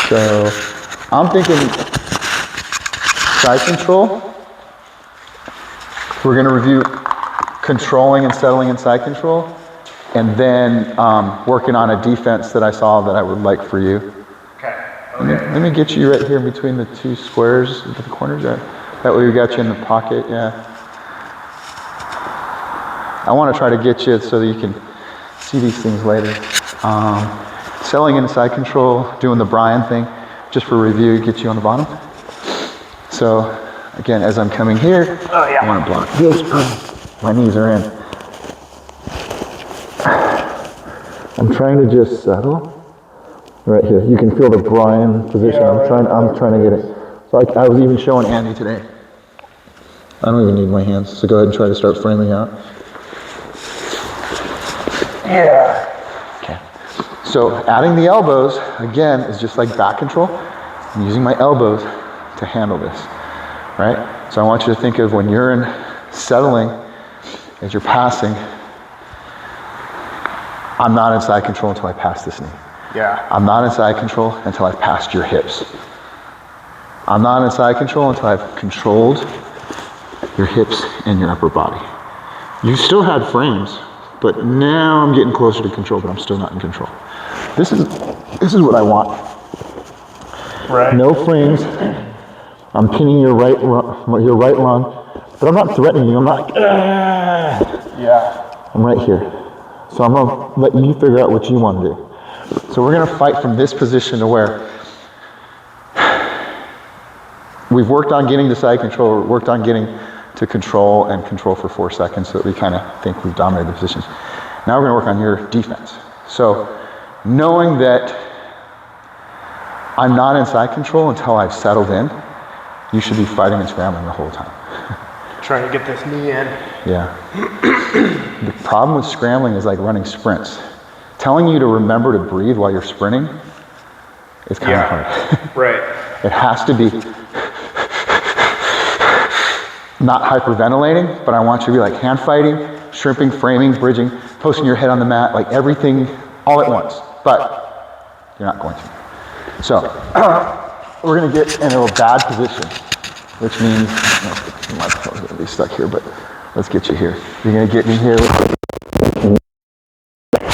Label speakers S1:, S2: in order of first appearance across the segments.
S1: So I'm thinking side control. We're gonna review controlling and settling in side control, and then working on a defense that I saw that I would like for you.
S2: Okay.
S1: Let me get you right here between the two squares, the corners. That way we got you in the pocket, yeah. I want to try to get you so that you can see these things later. Selling in side control, doing the Brian thing, just for review, get you on the bottom. So, again, as I'm coming here, I want to block this. My knees are in. I'm trying to just settle. Right here, you can feel the Brian position. I'm trying to get it. So I was even showing Andy today. I don't even need my hands, so go ahead and try to start framing out.
S2: Yeah.
S1: Okay. So adding the elbows, again, is just like back control. I'm using my elbows to handle this, right? So I want you to think of when you're in settling, as you're passing, I'm not in side control until I pass this knee.
S2: Yeah.
S1: I'm not in side control until I've passed your hips. I'm not in side control until I've controlled your hips and your upper body. You still had frames, but now I'm getting closer to control, but I'm still not in control. This is what I want.
S2: Right.
S1: No frames. I'm pinning your right lung, but I'm not threatening you. I'm not like,
S2: Yeah.
S1: I'm right here. So I'm gonna let you figure out what you want to do. So we're gonna fight from this position to where we've worked on getting to side control, worked on getting to control and control for 4 seconds so that we kind of think we've dominated the positions. Now we're gonna work on your defense. So knowing that I'm not in side control until I've settled in, you should be fighting and scrambling the whole time.
S2: Trying to get this knee in.
S1: Yeah. The problem with scrambling is like running sprints. Telling you to remember to breathe while you're sprinting is kind of hard.
S2: Right.
S1: It has to be not hyperventilating, but I want you to be like hand fighting, shrimping, framing, bridging, posting your head on the mat, like everything all at once. But you're not going to. So we're going to get in a bad position, which means my phone's going to be stuck here, but let's get you here. You're going to get me here.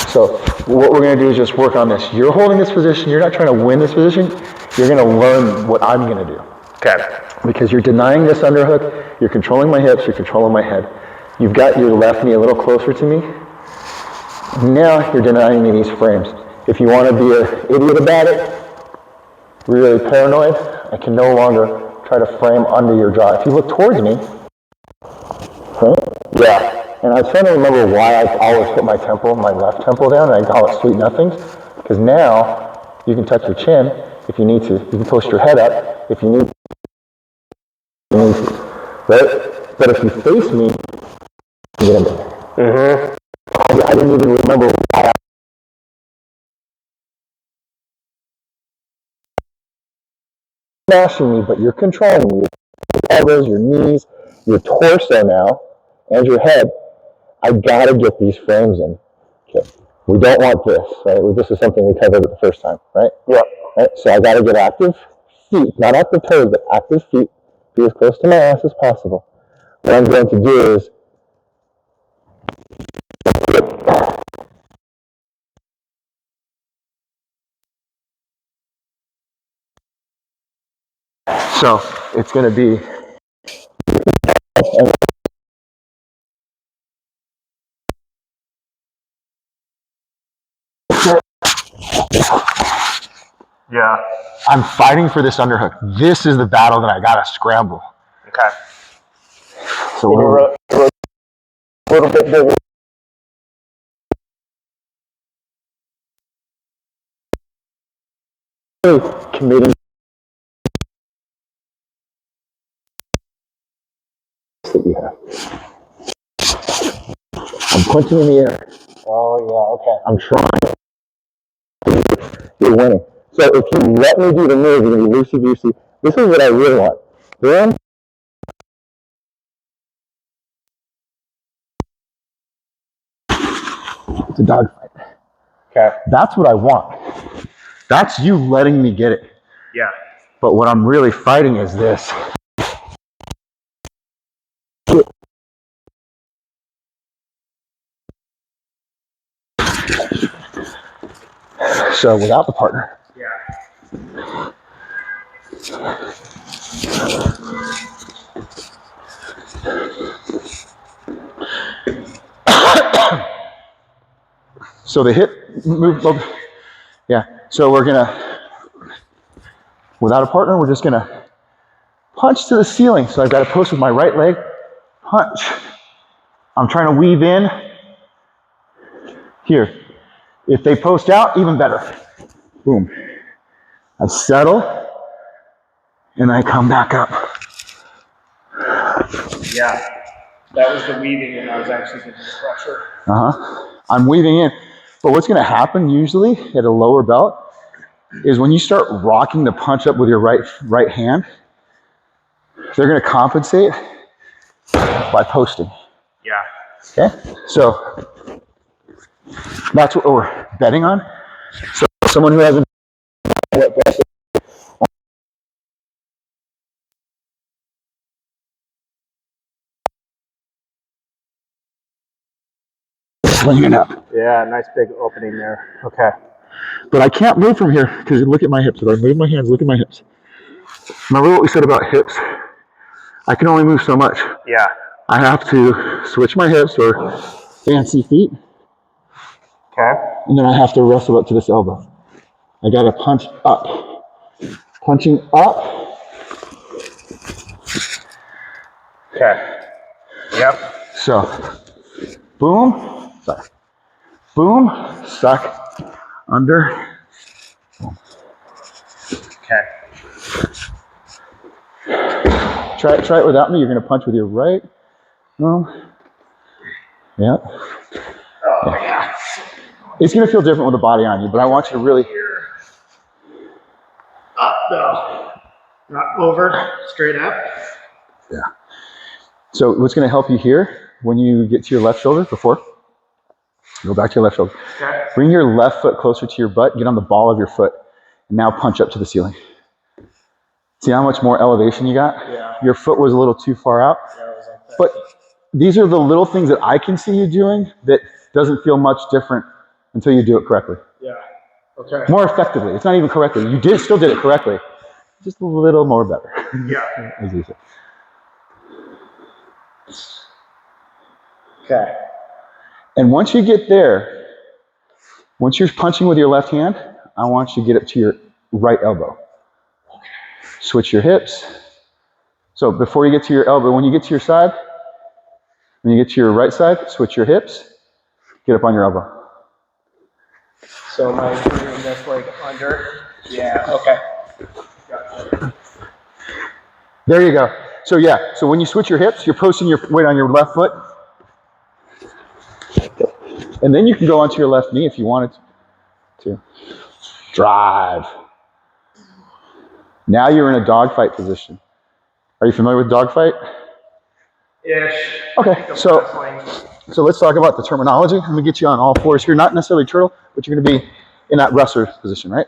S1: So what we're going to do is just work on this. You're holding this position. You're not trying to win this position. You're going to learn what I'm going to do.
S2: Okay.
S1: Because you're denying this underhook. You're controlling my hips. You're controlling my head. You've got your left knee a little closer to me. Now you're denying me these frames. If you want to be an idiot about it, really paranoid, I can no longer try to frame under your jaw. If you look towards me, right? Yeah. And I was trying to remember why I always put my left temple down, and I call it sweet nothings. Because now you can touch your chin if you need to. You can post your head up if you need to. Right? But if you face me, you get in there. Mm-hmm. I didn't even remember why smashing me, but you're controlling me. Your elbows, your knees, your torso now, and your head. I gotta get these frames in. Okay. We don't want this, right? This is something we covered the first time, right?
S2: Yeah.
S1: Right? So I gotta get active feet, not active toes, but active feet. Be as close to my ass as possible. What I'm going to do is so it's gonna be
S2: Yeah.
S1: I'm fighting for this underhook. This is the battle that I gotta scramble.
S2: Okay.
S1: So we're a little bit bigger. Committing that you have. I'm punching in the air.
S2: Oh yeah. Okay.
S1: I'm trying. You're winning. So if you let me do the move, you're gonna be loosey-goosey. This is what I really want. Then it's a dogfight.
S2: Okay.
S1: That's what I want. That's you letting me get it.
S2: Yeah.
S1: But what I'm really fighting is this. So without the partner.
S2: Yeah.
S1: So the hip move, yeah. So we're gonna, without a partner, we're just gonna punch to the ceiling. So I've got to post with my right leg, punch. I'm trying to weave in here. If they post out, even better. Boom. I settle, and I come back up.
S2: Yeah. That was the weaving, and I was actually getting pressure.
S1: I'm weaving in. But what's gonna happen usually at a lower belt is when you start rocking the punch up with your right hand, they're gonna compensate by posting.
S2: Yeah.
S1: Okay? So that's what we're betting on. So someone who hasn't swinging it up.
S2: Yeah, nice big opening there. Okay.
S1: But I can't move from here because look at my hips. If I move my hands, look at my hips. Remember what we said about hips? I can only move so much.
S2: Yeah.
S1: I have to switch my hips or fancy feet,
S2: Okay.
S1: and then I have to wrestle up to this elbow. I gotta punch up. Punching up.
S2: Okay. Yep.
S1: So, boom, suck. Boom, suck, under.
S2: Okay.
S1: Try it without me. You're gonna punch with your right. No. Yeah.
S2: Oh, yeah.
S1: It's gonna feel different with the body on you, but I want you to really.
S2: Up, though. Not over, straight up.
S1: Yeah. So what's gonna help you here when you get to your left shoulder before? Go back to your left shoulder.
S2: Okay.
S1: Bring your left foot closer to your butt. Get on the ball of your foot. And now punch up to the ceiling. See how much more elevation you got?
S2: Yeah.
S1: Your foot was a little too far out.
S2: Yeah, it was like that.
S1: But these are the little things that I can see you doing that doesn't feel much different until you do it correctly.
S2: Yeah. Okay.
S1: More effectively. It's not even correctly. You still did it correctly. Just a little more better.
S2: Yeah.
S1: As you say.
S2: Okay.
S1: And once you get there, once you're punching with your left hand, I want you to get up to your right elbow. Switch your hips. So before you get to your elbow, when you get to your side, when you get to your right side, switch your hips, get up on your elbow.
S2: So am I bringing this leg under? Yeah, okay. Gotcha.
S1: There you go. So yeah, so when you switch your hips, you're posting your weight on your left foot. And then you can go onto your left knee if you wanted to. Drive. Now you're in a dogfight position. Are you familiar with dogfight?
S2: Ish.
S1: Okay, so let's talk about the terminology. I'm gonna get you on all fours here, not necessarily turtle, but you're gonna be in that wrestler position, right?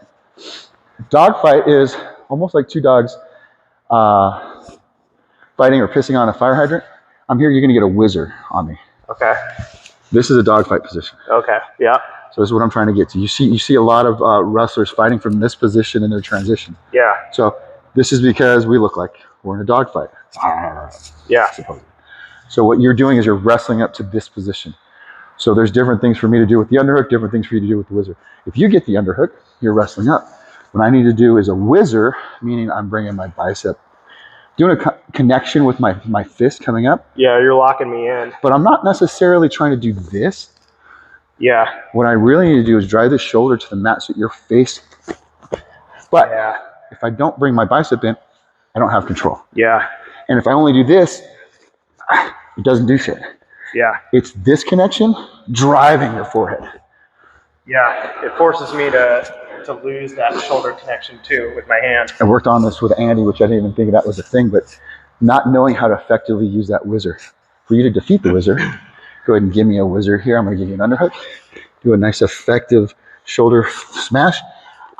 S1: Dogfight is almost like two dogs fighting or pissing on a fire hydrant. I'm here, you're gonna get a whizzer on me.
S2: Okay.
S1: This is a dogfight position.
S2: Okay. Yeah.
S1: So this is what I'm trying to get to. You see a lot of wrestlers fighting from this position in their transition.
S2: Yeah.
S1: So this is because we look like we're in a dogfight.
S2: Yeah.
S1: So what you're doing is you're wrestling up to this position. So there's different things for me to do with the underhook, different things for you to do with the whizzer. If you get the underhook, you're wrestling up. What I need to do is a whizzer, meaning I'm bringing my bicep, doing a connection with my fist coming up.
S2: Yeah, you're locking me in.
S1: But I'm not necessarily trying to do this.
S2: Yeah.
S1: What I really need to do is drive the shoulder to the mat so your face. But
S2: yeah.
S1: If I don't bring my bicep in, I don't have control.
S2: Yeah.
S1: And if I only do this, it doesn't do shit.
S2: Yeah.
S1: It's this connection driving your forehead.
S2: Yeah. It forces me to lose that shoulder connection too with my hand.
S1: I worked on this with Andy, which I didn't even think that was a thing, but not knowing how to effectively use that whizzer. For you to defeat the whizzer, go ahead and give me a whizzer here. I'm going to give you an underhook. Do a nice effective shoulder smash.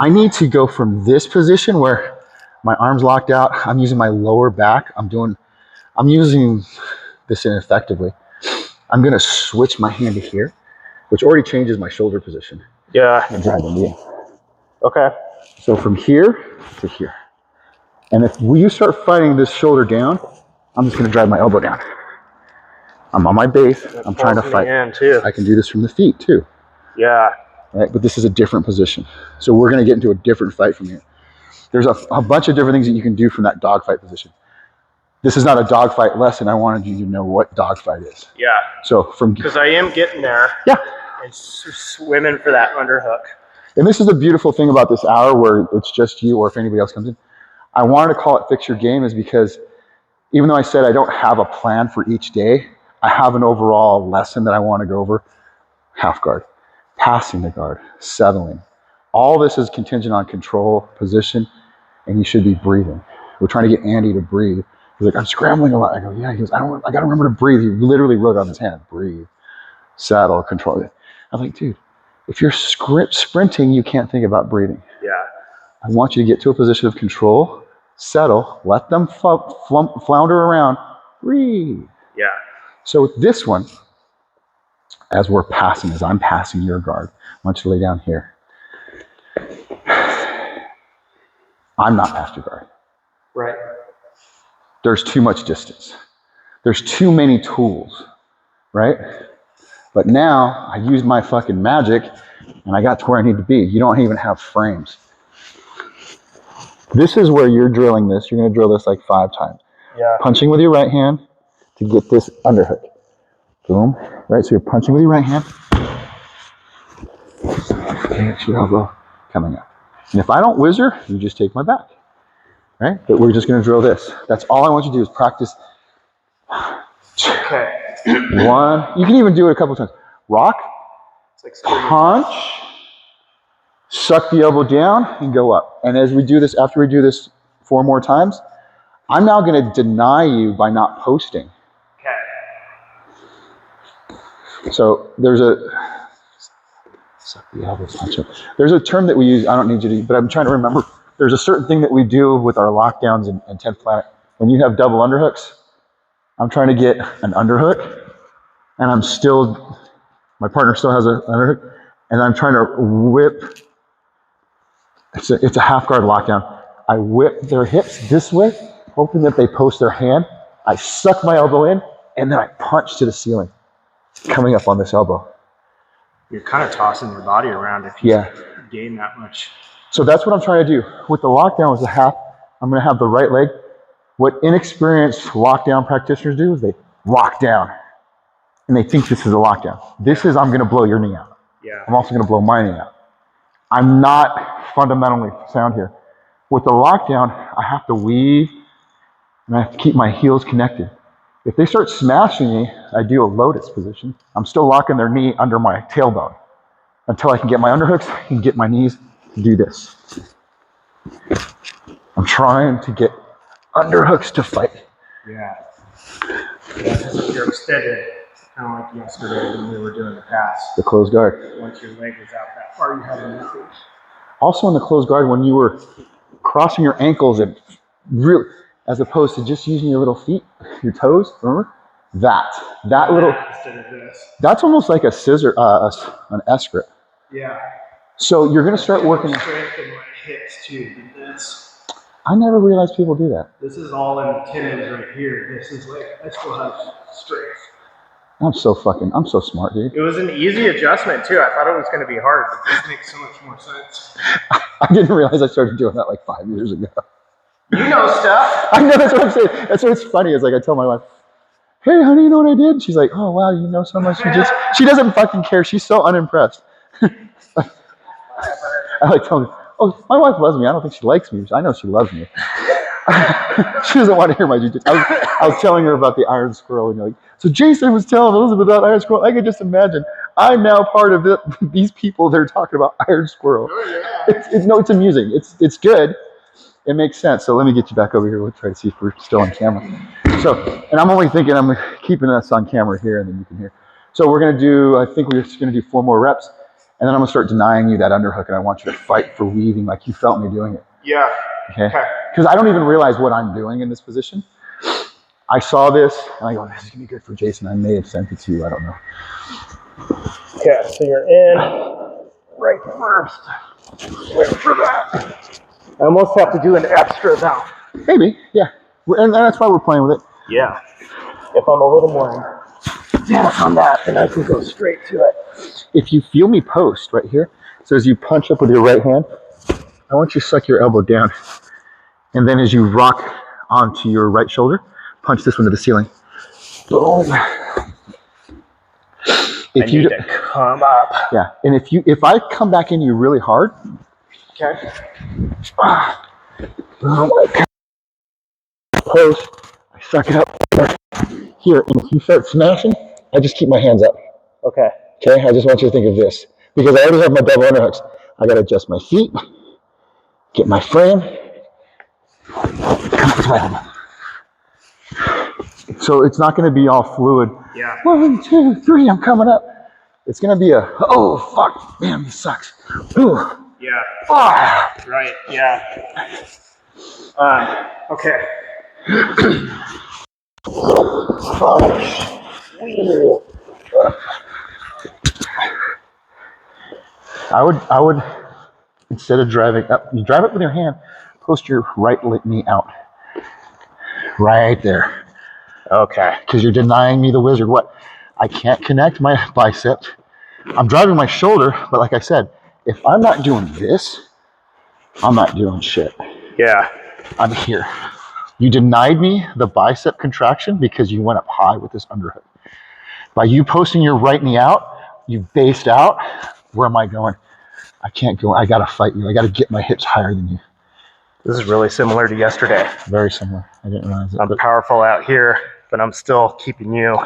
S1: I need to go from this position where My arm's locked out. I'm using my lower back. I'm using this ineffectively. I'm gonna switch my hand to here, which already changes my shoulder position.
S2: Yeah.
S1: And drive the knee.
S2: Okay.
S1: So from here to here. And if you start fighting this shoulder down, I'm just gonna drive my elbow down. I'm on my base. I'm trying to fight.
S2: Too.
S1: I can do this from the feet too.
S2: Yeah.
S1: Right, but this is a different position. So we're gonna get into a different fight from here. There's a bunch of different things that you can do from that dogfight position. This is not a dogfight lesson. I wanted you to know what dogfight is.
S2: Yeah.
S1: So
S2: because I am getting there.
S1: Yeah.
S2: And swimming for that underhook.
S1: And this is the beautiful thing about this hour where it's just you or if anybody else comes in. I wanted to call it Fix Your Game is because even though I said I don't have a plan for each day, I have an overall lesson that I want to go over. Half guard, passing the guard, settling. All this is contingent on control, position, and you should be breathing. We're trying to get Andy to breathe. He's like, I'm scrambling a lot. I go, yeah. He goes, I got to remember to breathe. He literally wrote on his hand, breathe, settle, control it. I'm like, dude, if you're sprinting, you can't think about breathing.
S2: Yeah.
S1: I want you to get to a position of control, settle, let them flounder around, breathe.
S2: Yeah.
S1: So with this one, as I'm passing your guard, I want you to lay down here. I'm not past your guard.
S2: Right.
S1: There's too much distance. There's too many tools, right? But now I use my fucking magic and I got to where I need to be. You don't even have frames. This is where you're drilling this. You're going to drill this like 5 times.
S2: Yeah.
S1: Punching with your right hand to get this underhook. Boom. Right, so you're punching with your right hand. Get your elbow coming up. And if I don't whizzer, you just take my back. Right? But we're just going to drill this. That's all I want you to do is practice.
S2: Okay.
S1: 1. You can even do it a couple of times. Rock, punch, suck the elbow down, and go up. And as we do this, after we do this 4 more times, I'm now going to deny you by not posting.
S2: Okay.
S1: So there's suck the elbow, punch up. There's a term that we use. I don't need you to, but I'm trying to remember. There's a certain thing that we do with our lockdowns in 10th Planet. When you have double underhooks, I'm trying to get an underhook, and my partner still has an underhook, and I'm trying to whip. It's a half guard lockdown. I whip their hips this way, hoping that they post their hand. I suck my elbow in, and then I punch to the ceiling, coming up on this elbow.
S2: You're kind of tossing your body around if you gain that much.
S1: So that's what I'm trying to do. With the lockdown with the half, I'm going to have the right leg. What inexperienced lockdown practitioners do is they lock down, and they think this is a lockdown. This is, I'm going to blow your knee out.
S2: Yeah.
S1: I'm also going to blow my knee out. I'm not fundamentally sound here. With the lockdown, I have to weave, and I have to keep my heels connected. If they start smashing me, I do a lotus position. I'm still locking their knee under my tailbone until I can get my underhooks and get my knees to do this. I'm trying to get underhooks to fight.
S2: Yeah. Because if you're extended, kind of like yesterday when we were doing the pass.
S1: The closed guard.
S2: Once your leg was out that far, you had nothing.
S1: Also in the closed guard, when you were crossing your ankles and really, as opposed to just using your little feet, your toes, remember? That little,
S2: instead of this.
S1: That's almost like a scissor, an S grip.
S2: Yeah.
S1: So you're going to start working.
S2: Strength in my hips too.
S1: I never realized people do that.
S2: This is all in the tendons right here. This is like, I still have strength.
S1: I'm so smart, dude.
S2: It was an easy adjustment too. I thought it was going to be hard, but this makes so much more sense.
S1: I didn't realize I started doing that like 5 years ago.
S2: You know stuff.
S1: I know, that's what I'm saying. That's what's funny is like I tell my wife, hey honey, you know what I did? She's like, oh wow, you know so much. She doesn't fucking care. She's so unimpressed. I like telling her, oh, my wife loves me. I don't think she likes me. I know she loves me. She doesn't want to hear my jiu-jitsu. I was telling her about the iron squirrel, and you're like, so Jason was telling Elizabeth about iron squirrel. I could just imagine. I'm now part of these people that are talking about iron squirrel.
S2: Oh, yeah.
S1: It's amusing. It's good. It makes sense. So let me get you back over here. We'll try to see if we're still on camera. So, and I'm only thinking I'm keeping us on camera here, and then you can hear. So we're gonna do. I think we're just gonna do 4 more reps, and then I'm gonna start denying you that underhook, and I want you to fight for weaving like you felt me doing it.
S2: Yeah.
S1: Okay? Because I don't even realize what I'm doing in this position. I saw this and I go, this is gonna be good for Jason. I may have sent it to you, I don't know.
S2: Okay, so you're in right first. Wait for that. I almost have to do an extra now.
S1: Maybe, yeah. And that's why we're playing with it.
S2: Yeah. If I'm a little more dense on that, then I can go straight to it.
S1: If you feel me post right here, so as you punch up with your right hand, I want you to suck your elbow down. And then as you rock onto your right shoulder, punch this one to the ceiling. Boom.
S2: If you need to come up.
S1: Yeah, and if I come back into you really hard,
S2: okay.
S1: Post, I suck it up here, and if you start smashing, I just keep my hands up.
S2: Okay.
S1: Okay, I just want you to think of this. Because I already have my double underhooks. I gotta adjust my feet, get my frame, come up to my elbow. So it's not gonna be all fluid.
S2: Yeah.
S1: 1, 2, 3, I'm coming up. It's gonna be a, oh fuck, man, this sucks. Ooh.
S2: Yeah.
S1: Ah.
S2: Right, yeah. Okay.
S1: I would, instead of driving up, you drive it with your hand, post your right knee out. Right there.
S2: Okay.
S1: Because you're denying me the wizard. What? I can't connect my bicep. I'm driving my shoulder, but like I said, if I'm not doing this, I'm not doing shit.
S2: Yeah.
S1: I'm here. You denied me the bicep contraction because you went up high with this underhook. By you posting your right knee out, you based out. Where am I going? I can't go. I gotta fight you. I gotta get my hips higher than you.
S2: This is really similar to yesterday.
S1: Very similar. I didn't realize it.
S2: I'm powerful out here, but I'm still keeping you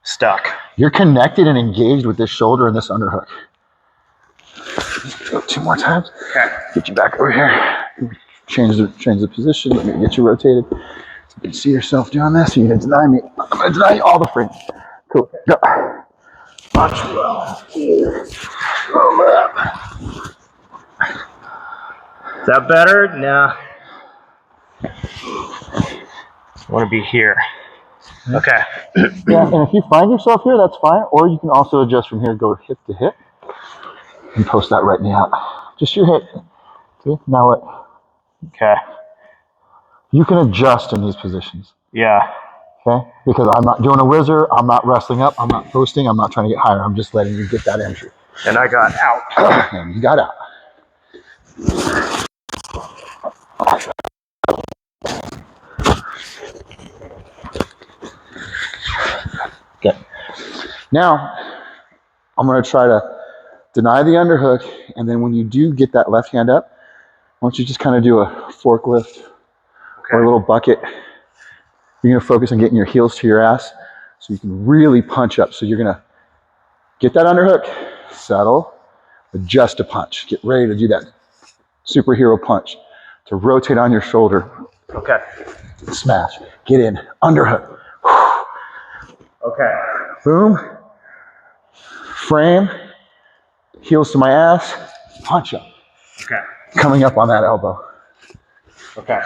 S2: stuck.
S1: You're connected and engaged with this shoulder and this underhook. Go 2 more times.
S2: Okay.
S1: Get you back over here. Change the position. Let me get you rotated. So you can see yourself doing this. You're gonna deny me. I'm gonna deny you all the frames. Cool. Go.
S2: Watch well. Come up. Is that better? No. I want to be here. Okay.
S1: Yeah, and if you find yourself here, that's fine. Or you can also adjust from here, go hip to hip, and post that right knee out. Just your hip. See? Now what?
S2: Okay.
S1: You can adjust in these positions.
S2: Yeah.
S1: Okay? Because I'm not doing a whizzer, I'm not wrestling up, I'm not posting, I'm not trying to get higher. I'm just letting you get that entry.
S2: And I got out.
S1: And you got out. Okay. Now, I'm going to try to deny the underhook, and then when you do get that left hand up, I want you to just kind of do a forklift or a little bucket. You're going to focus on getting your heels to your ass so you can really punch up. So you're going to get that underhook, settle, adjust a punch. Get ready to do that superhero punch to rotate on your shoulder.
S2: Okay.
S1: Smash. Get in. Underhook.
S2: Okay.
S1: Boom. Frame. Heels to my ass. Punch up.
S2: Okay.
S1: Coming up on that elbow.
S2: Okay.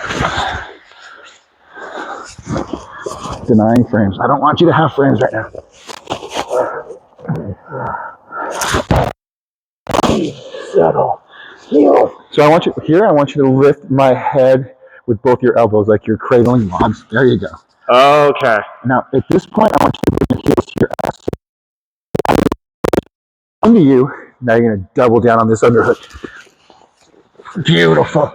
S1: Denying frames. I don't want you to have frames right now.
S2: Settle.
S1: So I want you to lift my head with both your elbows like you're cradling logs. There you go.
S2: Okay.
S1: Now, at this point, I want you to bring your heels to your ass. Into you. Now you're going to double down on this underhook. Beautiful.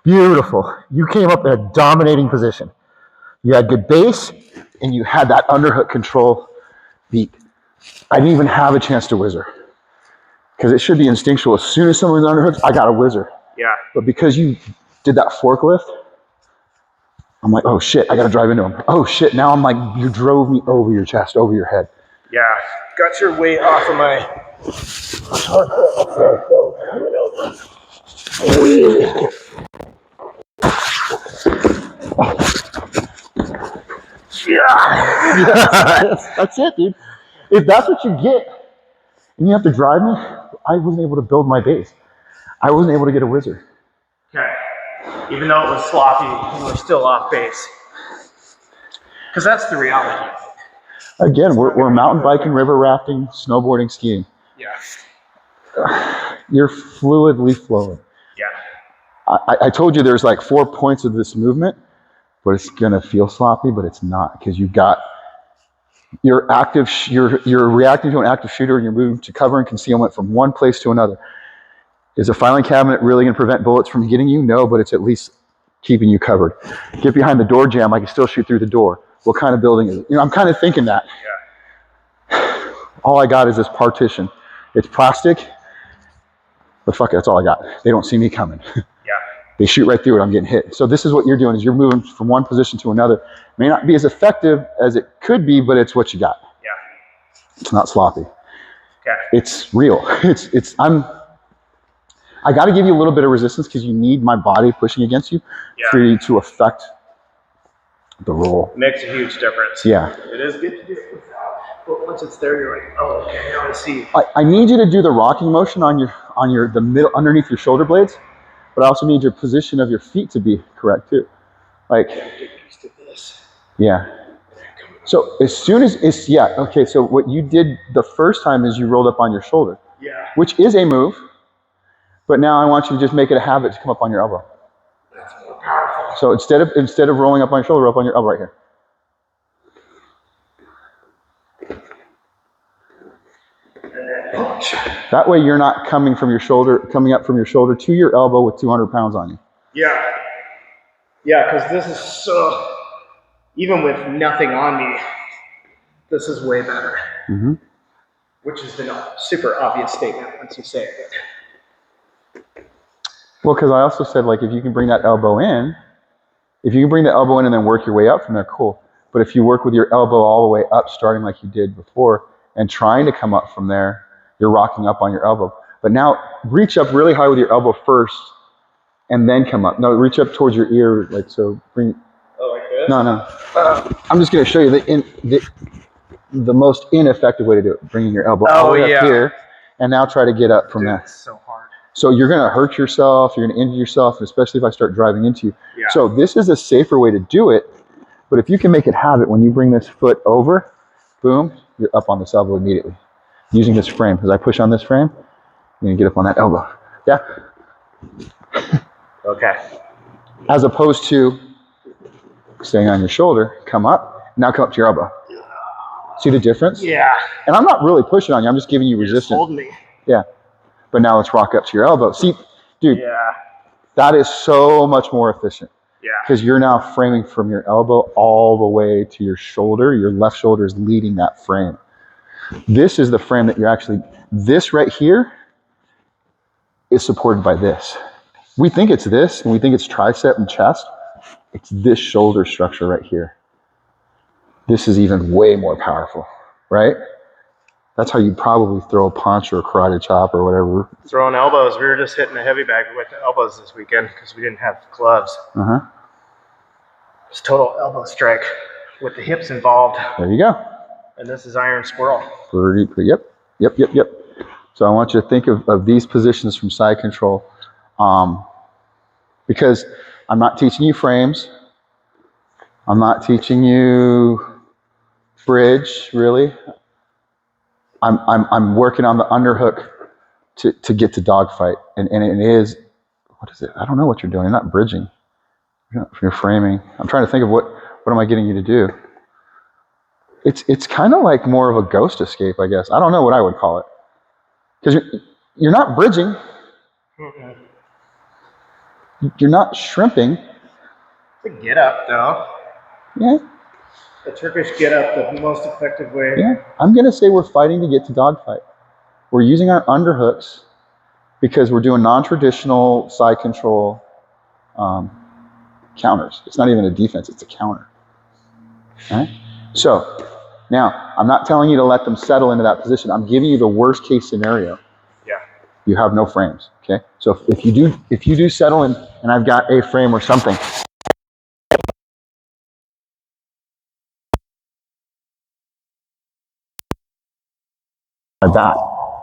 S1: Beautiful. You came up in a dominating position. You had good base, and you had that underhook control beat. I didn't even have a chance to whizzer. Because it should be instinctual. As soon as someone's underhooks, I got a whizzer.
S2: Yeah.
S1: But because you did that forklift, I'm like, oh shit, I gotta drive into him. Oh shit, now I'm like, you drove me over your chest, over your head.
S2: Yeah. Got your weight off of my.
S1: Yeah. That's it, dude. If that's what you get, and you have to drive me, I wasn't able to build my base. I wasn't able to get a whizzer.
S2: Okay. Even though it was sloppy, you were still off base. Because that's the reality.
S1: Again, we're mountain biking, river rafting, snowboarding, skiing.
S2: Yeah.
S1: You're fluidly flowing.
S2: Yeah.
S1: I told you there's like 4 points of this movement, but it's gonna feel sloppy, but it's not, because you're reacting to an active shooter and you're moving to cover and concealment from one place to another. Is a filing cabinet really gonna prevent bullets from hitting you? No, but it's at least keeping you covered. Get behind the door jamb, I can still shoot through the door. What kind of building is it? I'm kind of thinking that.
S2: Yeah.
S1: All I got is this partition. It's plastic, but fuck it, that's all I got. They don't see me coming.
S2: Yeah.
S1: They shoot right through it, I'm getting hit. So this is what you're doing, is you're moving from one position to another. May not be as effective as it could be, but it's what you got.
S2: Yeah.
S1: It's not sloppy.
S2: Okay.
S1: It's real. I got to give you a little bit of resistance because you need my body pushing against you for you to affect the roll.
S2: It makes a huge difference.
S1: Yeah.
S2: It is good to do it without, but once it's there, you're like, oh, okay, now I see.
S1: I need you to do the rocking motion on the middle, underneath your shoulder blades, but I also need your position of your feet to be correct too. Like,
S2: Get used to this.
S1: yeah. So as soon as it's, yeah, okay, so what you did the first time is you rolled up on your shoulder.
S2: Yeah.
S1: Which is a move, but now I want you to just make it a habit to come up on your elbow.
S2: That's more powerful.
S1: So instead of rolling up on your shoulder, roll up on your elbow right here. That way you're not coming up from your shoulder to your elbow with 200 pounds on you.
S2: Yeah. Yeah, because this is so, even with nothing on me, this is way better.
S1: Mm-hmm.
S2: Which is the super obvious statement once you say it.
S1: Well, because I also said, like, if you can bring that elbow in, and then work your way up from there, cool. But if you work with your elbow all the way up, starting like you did before, and trying to come up from there, you're rocking up on your elbow. But now reach up really high with your elbow first, and then come up. No, reach up towards your ear, like so. Bring.
S2: Oh, like this?
S1: No. I'm just going to show you the most ineffective way to do it. Bringing your elbow all the way up here, and now try to get up from there.
S2: It's so hard.
S1: So you're going to hurt yourself, you're going to injure yourself, and especially if I start driving into you.
S2: Yeah.
S1: So this is a safer way to do it, but if you can make it habit, when you bring this foot over, boom, you're up on this elbow immediately. Using this frame, as I push on this frame, you're going to get up on that elbow. Yeah?
S2: Okay.
S1: As opposed to staying on your shoulder, come up, now come up to your elbow. See the difference?
S2: Yeah.
S1: And I'm not really pushing on you, I'm just giving you resistance.
S2: Just holding me.
S1: Yeah. But now let's rock up to your elbow. See, dude,
S2: Yeah.
S1: that is so much more efficient.
S2: Yeah.
S1: Because you're now framing from your elbow all the way to your shoulder. Your left shoulder is leading that frame. This is the frame that you're actually, this right here is supported by this. We think it's this, and we think it's tricep and chest. It's this shoulder structure right here. This is even way more powerful, right? That's how you probably throw a punch or a karate chop or whatever.
S2: Throwing elbows. We were just hitting a heavy bag with the elbows this weekend because we didn't have gloves.
S1: Uh-huh.
S2: It's total elbow strike with the hips involved.
S1: There you go.
S2: And this is Iron Squirrel.
S1: Yep. So I want you to think of these positions from side control, because I'm not teaching you frames. I'm not teaching you bridge, really. I'm working on the underhook to get to dogfight, and it is, what is it? I don't know what you're doing. You're not bridging. You're framing. I'm trying to think of what am I getting you to do. It's kind of like more of a ghost escape, I guess. I don't know what I would call it, because you're not bridging.
S2: Mm-mm.
S1: You're not shrimping.
S2: It's a get up, though.
S1: Yeah.
S2: The Turkish get up, the most effective way.
S1: Yeah. I'm gonna say we're fighting to get to dogfight. We're using our underhooks because we're doing non-traditional side control counters. It's not even a defense, it's a counter. All right? So now I'm not telling you to let them settle into that position. I'm giving you the worst case scenario.
S2: Yeah.
S1: You have no frames. Okay. So if you do settle in, and I've got a frame or something, like that.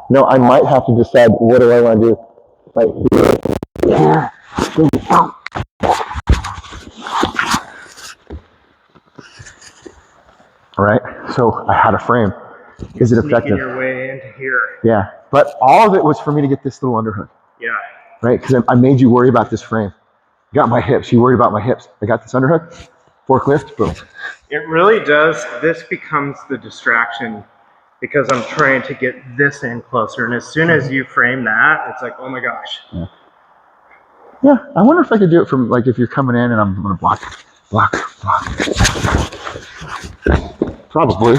S1: No, I might have to decide what do I want to do. Like, yeah. right? So I had a frame. Is it effective?
S2: Your way into here.
S1: Yeah, but all of it was for me to get this little underhook.
S2: Yeah.
S1: Right, because I made you worry about this frame. Got my hips, you worried about my hips. I got this underhook, forklift, boom.
S2: It really does. This becomes the distraction because I'm trying to get this in closer. And as soon as you frame that, it's like, oh my gosh.
S1: Yeah, I wonder if I could do it from, like, if you're coming in and I'm gonna block. Probably.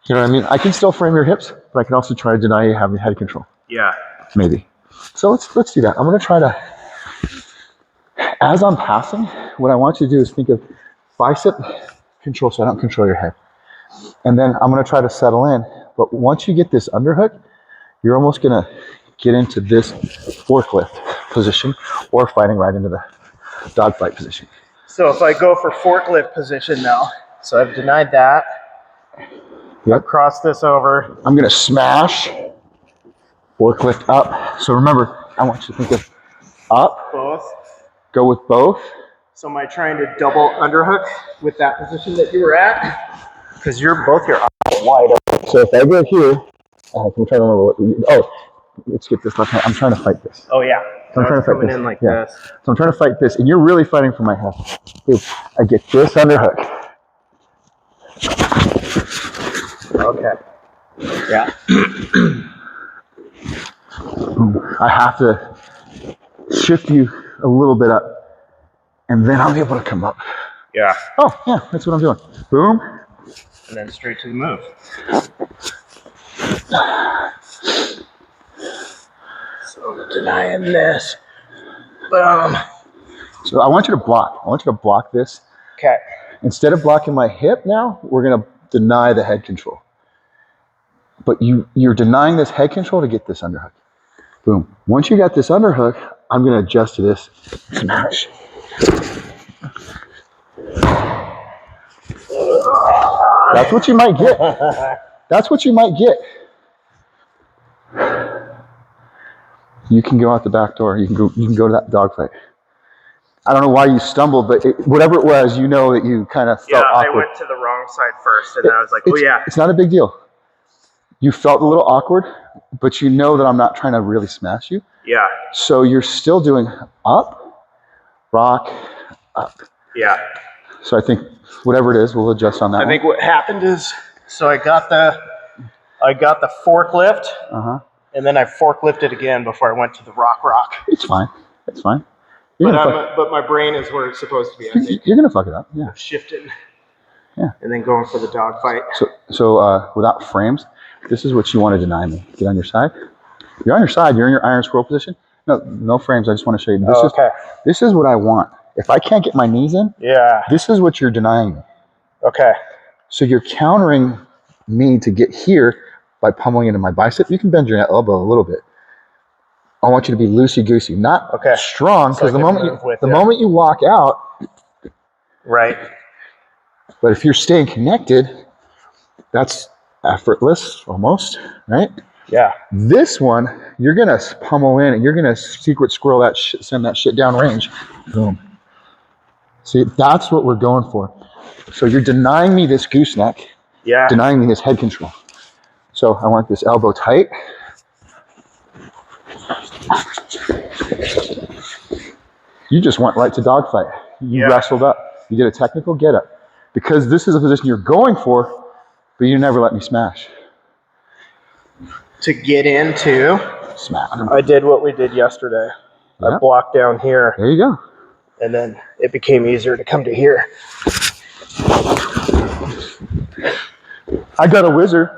S1: You know what I mean? I can still frame your hips, but I can also try to deny you having head control.
S2: Yeah.
S1: Maybe. So let's do that. I'm gonna try to, as I'm passing, what I want you to do is think of bicep control so I don't control your head. And then I'm gonna try to settle in. But once you get this underhook, you're almost gonna get into this forklift position or fighting right into the dogfight position.
S2: So if I go for forklift position now, so I've denied that.
S1: Yep.
S2: I've crossed this over.
S1: I'm gonna smash, forklift up. So remember, I want you to think of up,
S2: Both.
S1: go with both.
S2: So am I trying to double underhook with that position that you were at? Because both your eyes are wide open.
S1: So if I go here, I'm trying to remember what, let's get this left hand. I'm trying to fight this.
S2: Oh yeah.
S1: So I'm trying to fight
S2: coming
S1: this.
S2: in like
S1: Yeah.
S2: this.
S1: So I'm trying to fight this, and you're really fighting for my head. Dude, I get this underhook.
S2: Okay. Yeah.
S1: I have to shift you a little bit up, and then I'll be able to come up.
S2: Yeah.
S1: Oh, yeah, that's what I'm doing. Boom.
S2: And then straight to the move. So I'm denying this. Boom.
S1: So I want you to block. I want you to block this.
S2: Okay.
S1: Instead of blocking my hip now, we're going to deny the head control. But you're denying this head control to get this underhook. Boom. Once you got this underhook, I'm going to adjust to this. Smash. That's what you might get. That's what you might get. You can go out the back door. You can go to that dogfight. I don't know why you stumbled, but whatever it was, you know that you kind of felt awkward.
S2: I went to the wrong side first, and then I was like, oh yeah.
S1: It's not a big deal. You felt a little awkward, but you know that I'm not trying to really smash you.
S2: Yeah.
S1: So you're still doing up, rock, up.
S2: Yeah.
S1: So I think whatever it is, we'll adjust on that.
S2: I think what happened is, so I got the forklift, and then I forklifted again before I went to the rock.
S1: It's fine. It's fine.
S2: But my brain is where it's supposed to be. I think.
S1: You're gonna fuck it up. Yeah.
S2: Shifting.
S1: Yeah.
S2: And then going for the dogfight.
S1: So without frames, this is what you want to deny me. Get on your side. You're on your side. You're in your iron scroll position. No frames. I just want to show you. This is what I want. If I can't get my knees in, this is what you're denying me.
S2: Okay.
S1: So you're countering me to get here by pummeling into my bicep. You can bend your elbow a little bit. I want you to be loosey-goosey, not strong, because the moment you walk out,
S2: right.
S1: But if you're staying connected, that's effortless almost, right?
S2: Yeah.
S1: This one, you're gonna pummel in and you're gonna secret squirrel that shit, send that shit down range. Boom. See, that's what we're going for. So you're denying me this gooseneck, denying me this head control. So I want this elbow tight. You just went right to dogfight. You wrestled up. You did a technical get up. Because this is a position you're going for, but you never let me smash.
S2: To get into,
S1: smash.
S2: I did what we did yesterday. I blocked down here.
S1: There you go.
S2: And then it became easier to come to here.
S1: I got a wizard.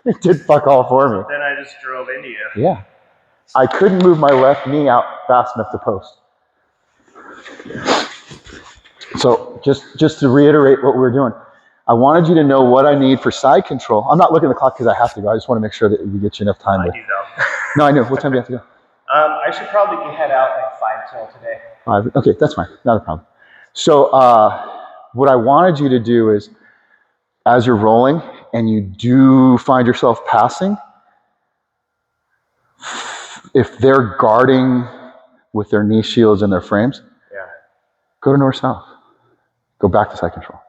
S1: It did fuck all for me.
S2: Then I just drove into you.
S1: Yeah. I couldn't move my left knee out fast enough to post. So just to reiterate what we're doing, I wanted you to know what I need for side control. I'm not looking at the clock because I have to go. I just want to make sure that we get you enough time.
S2: I do though.
S1: No, I know. What time do you have to go?
S2: I should probably head out like 5 till today.
S1: 5. Okay, that's fine. Not a problem. So what I wanted you to do is, as you're rolling and you do find yourself passing, if they're guarding with their knee shields and their frames, go to north-south. Go back to side control.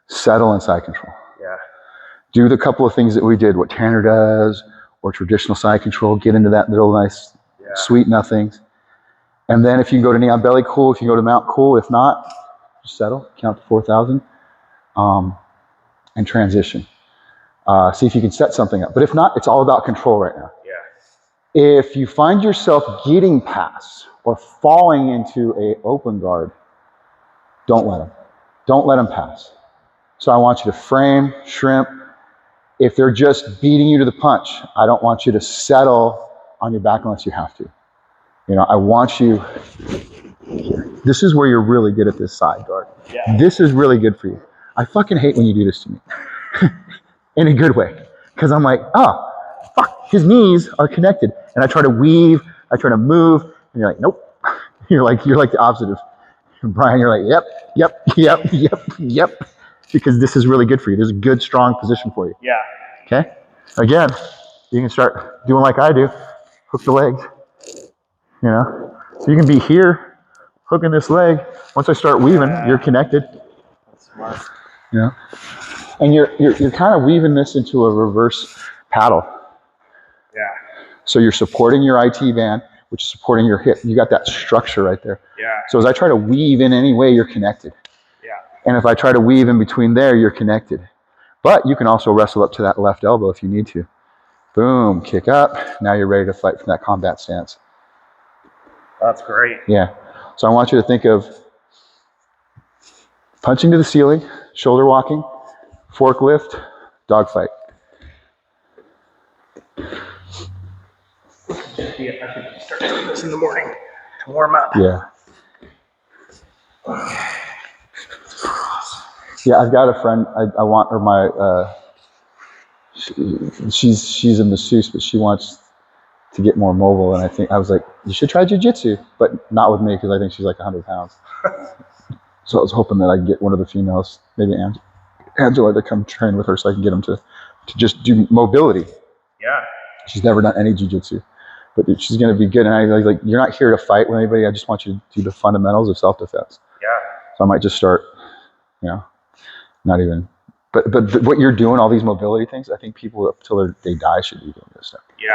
S1: Settle in side control.
S2: Yeah.
S1: Do the couple of things that we did, what Tanner does, or traditional side control, get into that little nice, sweet nothings. And then if you can go to knee on belly, cool. If you go to mount, cool. If not, just settle, count to 4,000, and transition. See if you can set something up. But if not, it's all about control right now.
S2: Yeah.
S1: If you find yourself getting pass or falling into a open guard, don't let them. Don't let them pass. So I want you to frame, shrimp. If they're just beating you to the punch, I don't want you to settle on your back unless you have to. I want you, this is where you're really good at this side guard.
S2: Yeah.
S1: This is really good for you. I fucking hate when you do this to me. In a good way. Because I'm like, oh, fuck, his knees are connected. And I try to weave, I try to move, and you're like, nope. You're like the opposite of Brian. You're like, yep. Because this is really good for you. This is a good, strong position for you.
S2: Yeah.
S1: Okay? Again, you can start doing like I do. Hook the legs. So you can be here, hooking this leg. Once I start weaving, you're connected.
S2: That's smart.
S1: And you're kind of weaving this into a reverse paddle.
S2: Yeah.
S1: So you're supporting your IT band, which is supporting your hip. You got that structure right there.
S2: Yeah.
S1: So as I try to weave in any way, you're connected.
S2: Yeah.
S1: And if I try to weave in between there, you're connected. But you can also wrestle up to that left elbow if you need to. Boom, kick up. Now you're ready to fight from that combat stance.
S2: That's great.
S1: Yeah. So I want you to think of punching to the ceiling, shoulder walking, forklift, dogfight.
S2: Yeah, I could start doing this in the morning to warm up.
S1: Yeah. Yeah, I've got a friend. I want her. She's a masseuse, but she wants to get more mobile. And I was like, you should try jiu-jitsu, but not with me because I think she's like 100 pounds. So I was hoping that I could get one of the females, maybe Angela, to come train with her so I can get them to just do mobility.
S2: Yeah.
S1: She's never done any jiu-jitsu, but she's going to be good. And I was like, you're not here to fight with anybody. I just want you to do the fundamentals of self-defense.
S2: Yeah.
S1: So I might just start, not even. But what you're doing, all these mobility things, I think people up till they die should be doing this stuff.
S2: Yeah.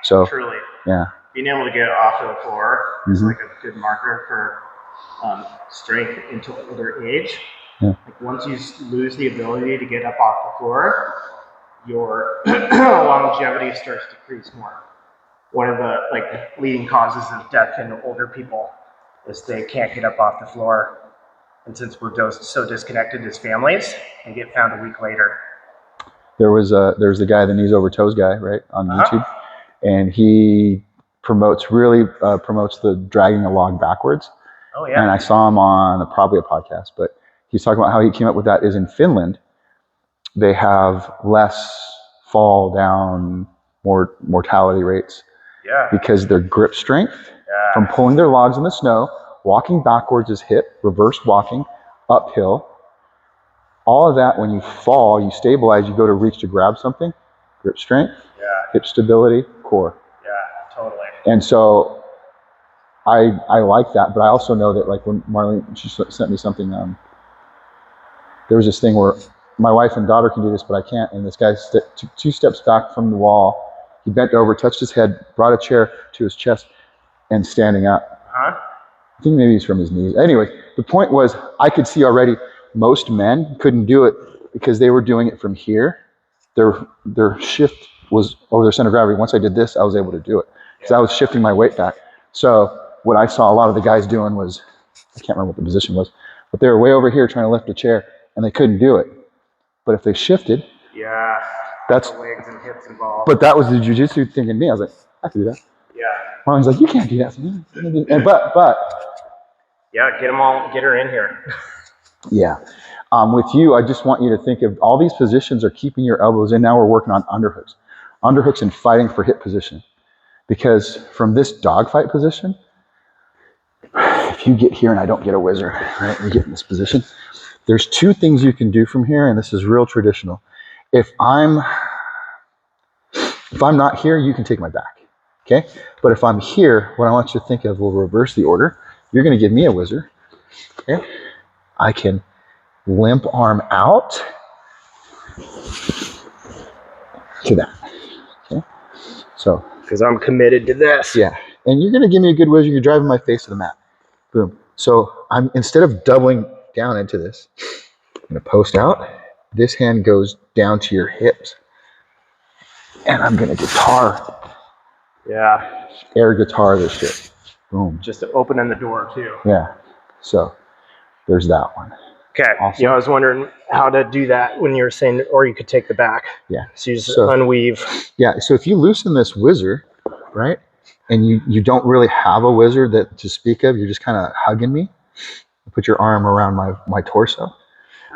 S1: So
S2: truly.
S1: Yeah.
S2: Being able to get off of the floor is like a good marker for strength into older age.
S1: Yeah.
S2: Like once you lose the ability to get up off the floor, your longevity starts to decrease more. One of the leading causes of death in older people is they can't get up off the floor. And since we're so disconnected as families, they get found a week later.
S1: There's the guy, the knees over toes guy, right, on YouTube, and he promotes the dragging a log backwards.
S2: Oh yeah.
S1: And I saw him on probably a podcast, but he's talking about how he came up with that is in Finland, they have less fall down mortality rates.
S2: Yeah.
S1: Because their grip strength from pulling their logs in the snow, walking backwards is hip, reverse walking, uphill. All of that, when you fall, you stabilize, you go to reach to grab something, grip strength, hip stability, core.
S2: Yeah, totally.
S1: And so I like that, but I also know that like when Marlene, she sent me something, there was this thing where my wife and daughter can do this, but I can't. And this guy took 2 steps back from the wall. He bent over, touched his head, brought a chair to his chest, and standing up. I think maybe he's from his knees. Anyway, the point was I could see already most men couldn't do it because they were doing it from here. Their shift was over their center of gravity. Once I did this, I was able to do it because I was shifting my weight back. So what I saw a lot of the guys doing was, I can't remember what the position was, but they were way over here trying to lift a chair and they couldn't do it. But if they shifted, that's
S2: the legs and hips involved.
S1: But that was the jiu-jitsu thing in me. I was like, I can do that.
S2: Yeah.
S1: Marlon's like, you can't do that. And, but
S2: yeah, get her in here.
S1: Yeah. With you, I just want you to think of all these positions are keeping your elbows in. Now we're working on underhooks. Underhooks and fighting for hip position. Because from this dogfight position, if you get here and I don't get a whizzer, right, you get in this position, there's 2 things you can do from here, and this is real traditional. If I'm not here, you can take my back, okay? But if I'm here, what I want you to think of, we'll reverse the order. You're going to give me a whizzer, okay? I can limp arm out to that. Okay. So.
S2: Because I'm committed to this.
S1: Yeah. And you're going to give me a good whiz. You're driving my face to the mat. Boom. So I'm, instead of doubling down into this, I'm going to post out. This hand goes down to your hips. And I'm going to guitar.
S2: Yeah.
S1: Air guitar this shit. Boom.
S2: Just opening the door too.
S1: Yeah. So there's that one.
S2: Okay.
S1: Awesome.
S2: Yeah, I was wondering how to do that when you were saying, or you could take the back.
S1: Yeah.
S2: So you just unweave.
S1: Yeah. So if you loosen this whizzer, right, and you don't really have a whizzer that to speak of, you're just kind of hugging me. Put your arm around my torso.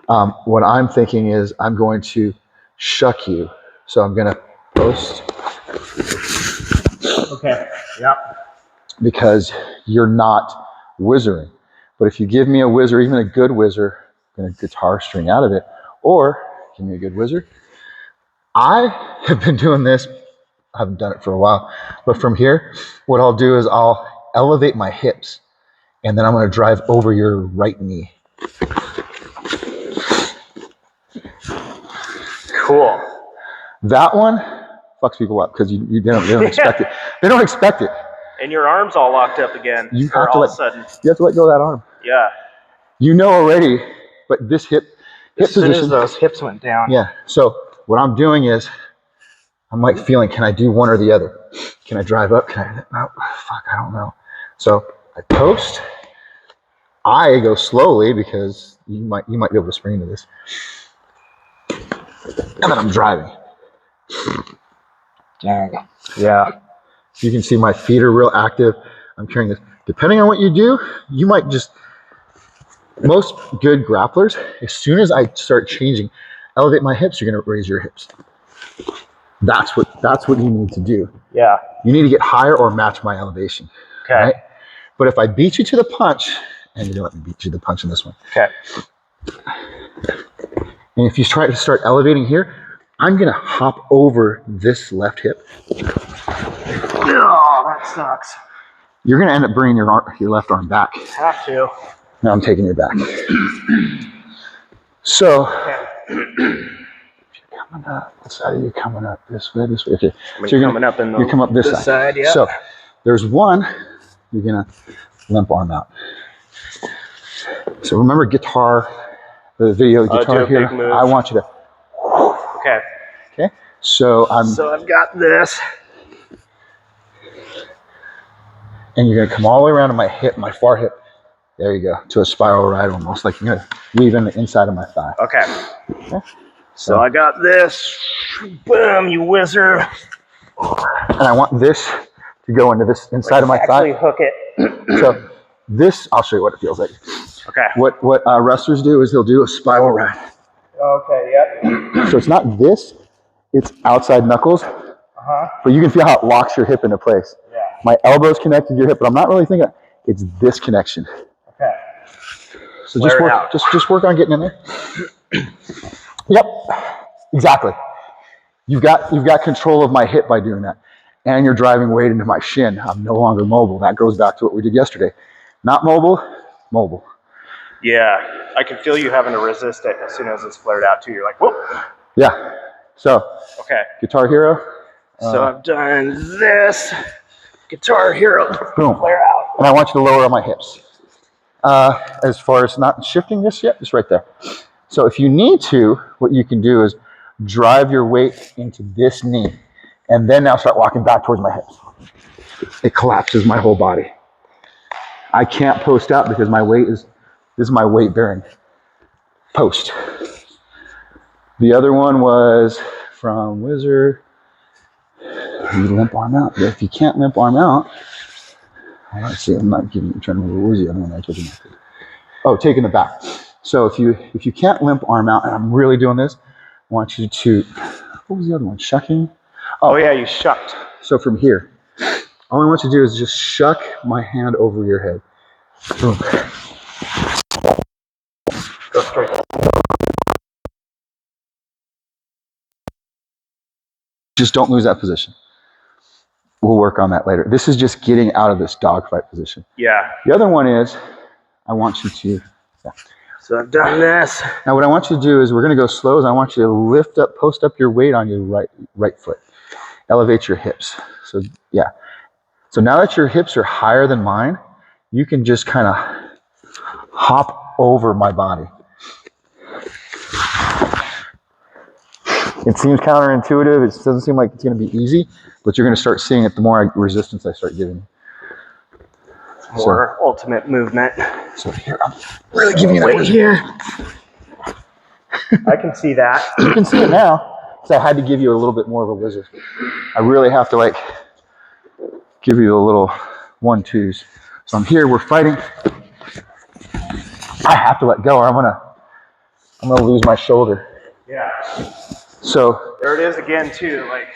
S1: What I'm thinking is I'm going to shuck you. So I'm going to post.
S2: Okay. Yep.
S1: Because you're not whizzering. But if you give me a whizzer, even a good whizzer, and a guitar string out of it, or give me a good whizzer. I have been doing this, I haven't done it for a while, but from here, what I'll do is I'll elevate my hips, and then I'm going to drive over your right knee.
S2: Cool.
S1: That one fucks people up because they don't expect it. They don't expect it.
S2: And your arm's all locked up again.
S1: You have to
S2: all of a sudden.
S1: You have to let go of that arm.
S2: Yeah.
S1: You know already, but this hip
S2: as soon
S1: position.
S2: As those hips went down.
S1: Yeah. So what I'm doing is, I'm like feeling, can I do one or the other? Can I drive up? Can I? Oh, fuck, I don't know. So I post. I go slowly because you might be able to spring into this. And then I'm driving. Dang. Yeah. You can see my feet are real active. I'm carrying this. Depending on what you do, you might just, most good grapplers, as soon as I start changing, elevate my hips, you're going to raise your hips. That's what you need to do.
S2: Yeah.
S1: You need to get higher or match my elevation.
S2: Okay.
S1: Right? But if I beat you to the punch, and you don't let me beat you to the punch in this one.
S2: Okay.
S1: And if you try to start elevating here, I'm going to hop over this left hip.
S2: Oh, that sucks.
S1: You're going to end up bringing your left arm back.
S2: Have to.
S1: Now I'm taking your back. So, coming up. What side are you coming up? This way, this way. Okay.
S2: So you're coming up in the
S1: you come up this
S2: side. Yeah.
S1: So there's one. You're going to limp arm out. So remember guitar, the video guitar here. I want you to.
S2: Okay.
S1: Okay. So
S2: I've got this.
S1: And you're gonna come all the way around to my hip, my far hip. There you go, to a spiral ride almost, like you're gonna weave in the inside of my thigh.
S2: Okay. So I got this. Boom, you whizzer.
S1: And I want this to go into this inside of my thigh.
S2: Actually hook it.
S1: So this, I'll show you what it feels like.
S2: Okay.
S1: What wrestlers do is they'll do a spiral ride.
S2: Okay, yep.
S1: So it's not this, it's outside knuckles. But you can feel how it locks your hip into place.
S2: Yeah.
S1: My elbow's connected to your hip, but I'm not really thinking, it's this connection.
S2: Okay.
S1: So just work on getting in there. Yep, exactly. You've got control of my hip by doing that. And you're driving weight into my shin. I'm no longer mobile. That goes back to what we did yesterday. Not mobile, mobile.
S2: Yeah, I can feel you having to resist it as soon as it's flared out too. You're like, whoop.
S1: Yeah. So,
S2: okay.
S1: Guitar Hero.
S2: So I've done this. Guitar Hero.
S1: Boom.
S2: Flare out.
S1: And I want you to lower on my hips. As far as not shifting this yet, just right there. So if you need to, what you can do is drive your weight into this knee. And then now start walking back towards my hips. It collapses my whole body. I can't post out because this is my weight bearing post. The other one was from Wizard. You limp arm out. But if you can't limp arm out, let's see, I'm not trying to remember, what was the other one I told you? Oh, taking the back. So if you can't limp arm out, and I'm really doing this, I want you to, what was the other one? Shucking?
S2: Oh yeah, you shucked.
S1: So from here, all I want you to do is just shuck my hand over your head. Boom.
S2: Go straight.
S1: Just don't lose that position. We'll work on that later. This is just getting out of this dogfight position.
S2: Yeah.
S1: The other one is, I want you to
S2: So I've done this.
S1: Now what I want you to do is we're going to go slow. I want you to lift up, post up your weight on your right foot. Elevate your hips. So yeah. So now that your hips are higher than mine, you can just kind of hop over my body. It seems counterintuitive. It doesn't seem like it's going to be easy, but you're going to start seeing it the more resistance I start giving you.
S2: More ultimate movement.
S1: So here, I'm really giving you that
S2: Wait here. I can see that.
S1: You can see it now, because I had to give you a little bit more of a wizard. I really have to like give you the little 1-2s. So I'm here, we're fighting. I have to let go or I'm gonna lose my shoulder.
S2: Yeah.
S1: So
S2: there it is again too. Like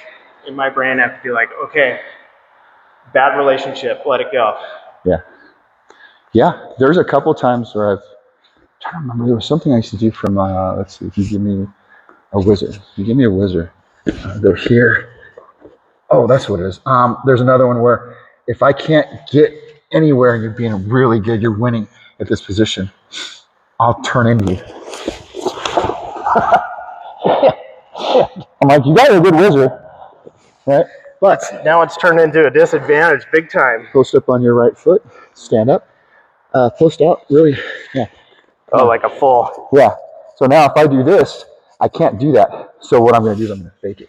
S2: in my brain, I have to be like, okay, bad relationship, let it go.
S1: Yeah. Yeah. There's a couple times where I'm trying to remember, there was something I used to do from let's see, if you give me a wizard. If you give me a wizard, go here. Oh, that's what it is. There's another one where if I can't get anywhere and you're being really good, you're winning at this position, I'll turn into you. I'm like, you got a good wizard, right?
S2: But now it's turned into a disadvantage big time.
S1: Post up on your right foot, stand up, post out, really, yeah.
S2: Oh, like a full.
S1: Yeah. So now if I do this, I can't do that. So what I'm going to do is I'm going to fake it.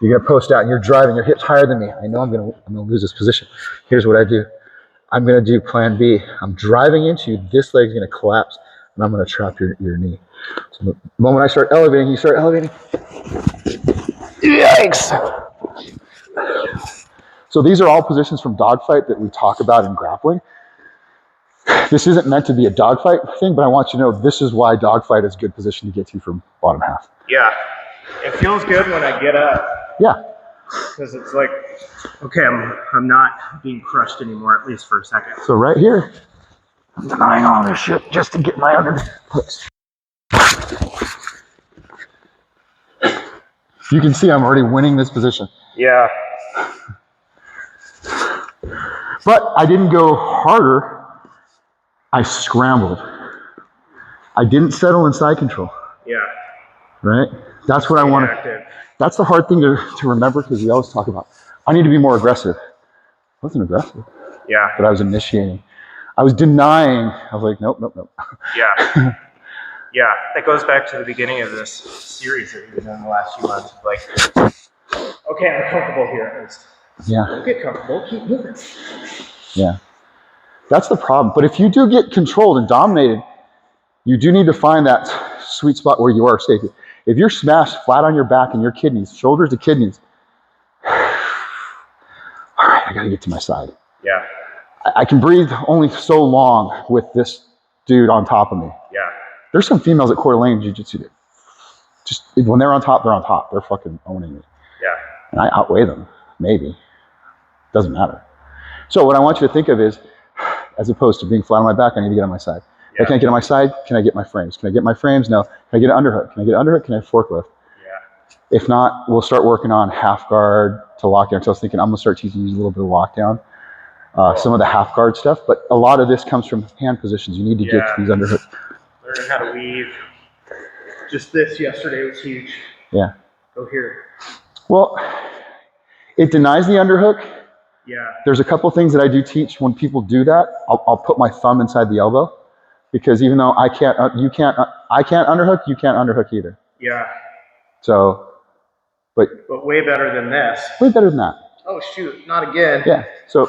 S1: You're going to post out and you're driving, your hips higher than me. I know I'm going to lose this position. Here's what I do. I'm going to do plan B. I'm driving into you. This leg's going to collapse and I'm going to trap your knee. So the moment I start elevating, you start elevating. Yikes. So these are all positions from Dogfight that we talk about in grappling. This isn't meant to be a dogfight thing, but I want you to know this is why Dogfight is a good position to get to from bottom half.
S2: Yeah. It feels good when I get up.
S1: Yeah.
S2: Because it's like, okay, I'm not being crushed anymore, at least for a second.
S1: So right here, I'm denying all this shit just to get my underhooks. You can see I'm already winning this position.
S2: Yeah.
S1: But I didn't go harder. I scrambled. I didn't settle in side control.
S2: Yeah.
S1: Right? That's what I want to. That's the hard thing to remember because we always talk about, I need to be more aggressive. I wasn't aggressive.
S2: Yeah.
S1: But I was initiating. I was denying. I was like, nope.
S2: Yeah. Yeah. That goes back to the beginning of this series that we've been doing the last few months. Like, okay, I'm comfortable here at least.
S1: Yeah.
S2: Don't get comfortable. Keep moving.
S1: Yeah. That's the problem. But if you do get controlled and dominated, you do need to find that sweet spot where you are safe. If you're smashed flat on your back and your kidneys, shoulders to kidneys, all right, I got to get to my side.
S2: Yeah.
S1: I can breathe only so long with this dude on top of me.
S2: Yeah.
S1: There's some females at Coeur d'Alene Jiu-Jitsu that just, when they're on top, they're on top. They're fucking owning me.
S2: Yeah.
S1: And I outweigh them, maybe. Doesn't matter. So what I want you to think of is, as opposed to being flat on my back, I need to get on my side. If I can't get on my side, can I get my frames? Can I get my frames? No. Can I get an underhook? Can I get an underhook? Can I forklift?
S2: Yeah.
S1: If not, we'll start working on half guard to lockdown. So I was thinking I'm going to start teaching you a little bit of lockdown, some of the half guard stuff. But a lot of this comes from hand positions. You need to get to these underhooks.
S2: Learning how to weave. Just this yesterday was huge.
S1: Yeah.
S2: Go here.
S1: Well, it denies the underhook.
S2: Yeah.
S1: There's a couple things that I do teach when people do that. I'll put my thumb inside the elbow because even though I can't underhook, you can't underhook either.
S2: Yeah.
S1: So, but
S2: way better than this.
S1: Way better than that.
S2: Oh shoot, not again.
S1: Yeah. So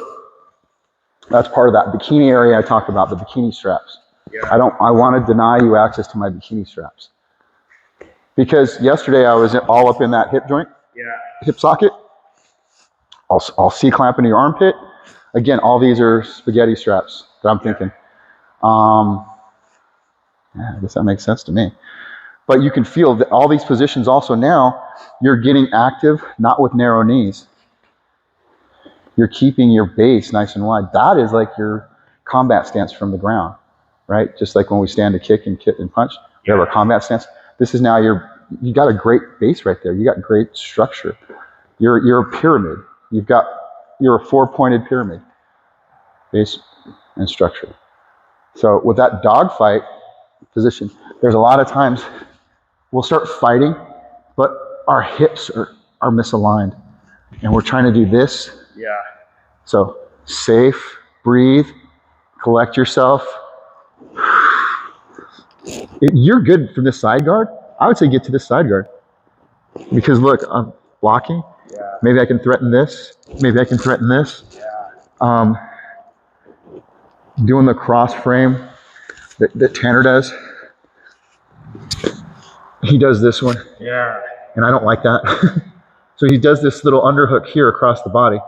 S1: that's part of that bikini area I talked about, the bikini straps.
S2: Yeah.
S1: I want to deny you access to my bikini straps. Because yesterday I was all up in that hip joint.
S2: Yeah.
S1: Hip socket. I'll C-clamp into your armpit. Again, all these are spaghetti straps that I'm thinking. Yeah, I guess that makes sense to me. But you can feel that all these positions also now, you're getting active, not with narrow knees. You're keeping your base nice and wide. That is like your combat stance from the ground, right? Just like when we stand to kick and punch, we have our combat stance. This is now you got a great base right there. You got great structure. You're a pyramid. You're a 4-pointed pyramid, base and structure. So with that dogfight, position. There's a lot of times we'll start fighting, but our hips are misaligned. And we're trying to do this.
S2: Yeah.
S1: So safe, breathe, collect yourself. You're good for this side guard. I would say get to this side guard. Because look, I'm blocking.
S2: Yeah.
S1: Maybe I can threaten this. Maybe I can threaten this.
S2: Yeah.
S1: Doing the cross frame that Tanner does. He does this one.
S2: Yeah.
S1: And I don't like that. So he does this little underhook here across the body.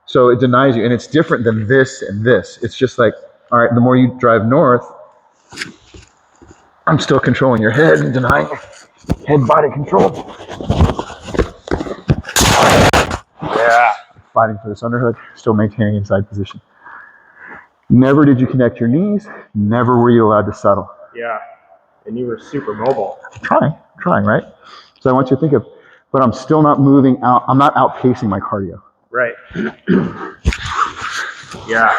S1: So it denies you, and it's different than this and this. It's just like, all right, the more you drive north, I'm still controlling your head and denying head body control.
S2: Yeah.
S1: Fighting for this underhook, still maintaining inside position. Never did you connect your knees. Never were you allowed to settle.
S2: Yeah. And you were super mobile.
S1: I'm trying, right? So I want you to think of, but I'm still not moving out. I'm not outpacing my cardio.
S2: Right. Yeah.